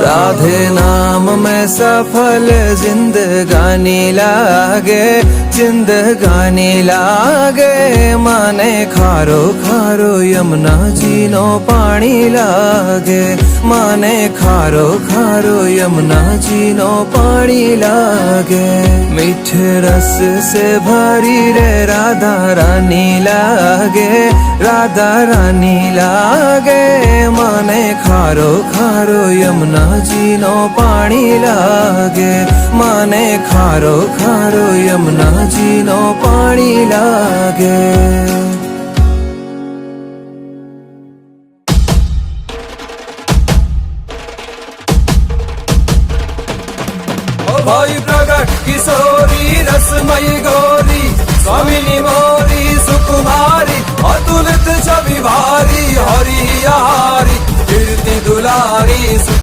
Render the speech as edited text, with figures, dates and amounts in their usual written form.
राधे नाम में सफल जिंदगानी लागे, जिंदगानी लागे। माने खारो खारो यमुना जी नो पानी लागे, माने खारो खारो यमुना जी नो पानी लागे। मीठे रस से भरी रे राधा रानी लागे, राधा रानी लागे। माने खारो खारो यमुना जी नो पानी लागे, माने खारो खारो यमुना जी नो पानी लागे। भाई प्रगट किशोरी रसमयी गौरी, स्वामिनी मोरी सुकुमारी, अतुलित छवि भारी, हरि हारी कीर्ति दुलारी।